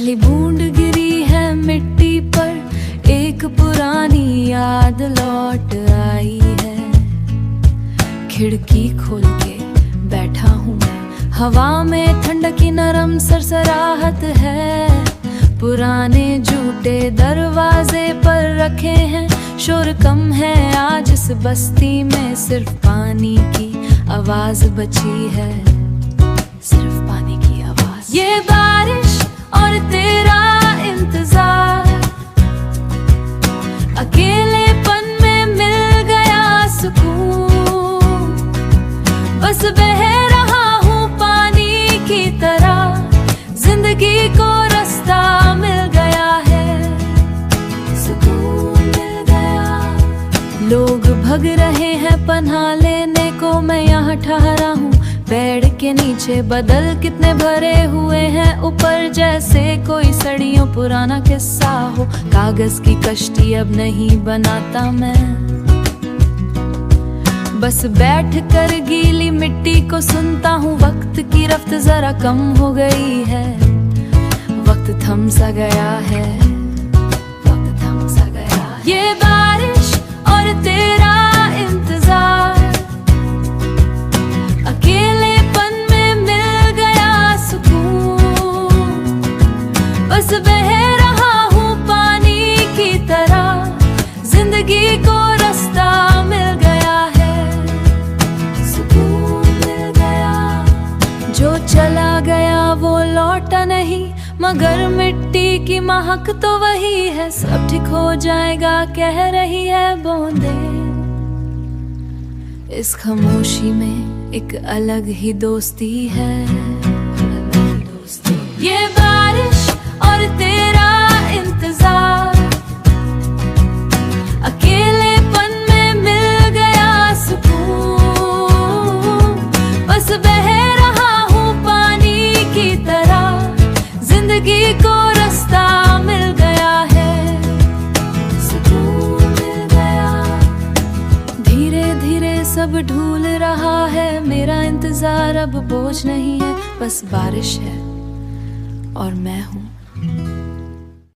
पहली बूंद गिरी है मिट्टी पर, एक पुरानी याद लौट आई है। खिड़की खोल के बैठा हूँ मैं, हवा में ठंड की नरम सरसराहट है। पुराने जूते दरवाजे पर रखे हैं, शोर कम है आज इस बस्ती में, सिर्फ पानी की आवाज बची है, सिर्फ पानी की आवाज। ये बारिश और तेरा इंतजार, अकेलेपन में मिल गया सुकून। बस बह रहा हूँ पानी की तरह, जिंदगी को रास्ता मिल गया है, सुकून मिल गया। लोग भग रहे हैं पनाह लेने को, मैं यहाँ ठहरा हूँ पेड़ के नीचे। बदल कितने भरे हुए हैं ऊपर, जैसे कोई सदियों पुराना किस्सा हो। कागज की कश्ती अब नहीं बनाता मैं, बस बैठ कर गीली मिट्टी को सुनता हूँ। वक्त की रफ्त जरा कम हो गई है, वक्त थम सा गया है, वक्त थम सा गया है। ये बारिश और तेरा इंतजार, अकेलेपन में मिल गया सुकून। बस बह रहा हूँ पानी की तरह, जिंदगी को रास्ता मिल गया है, सुकून मिल गया। जो चला गया वो लौटा नहीं, मगर मिट्टी की महक तो वही है। सब ठीक हो जाएगा कह रही है बूंदें, इस खामोशी में एक अलग ही दोस्ती है, अलग ही दोस्ती। ये बारिश और तेरा इंतजार, अकेलेपन में मिल गया सुकून। बस बह रहा हूँ पानी की तरह, जिंदगी को रास्ता मिल गया है, सुकून मिल गया। धीरे धीरे सब ढूल रहा है, मेरा इंतजार अब बोझ नहीं है, बस बारिश है और मैं हूँ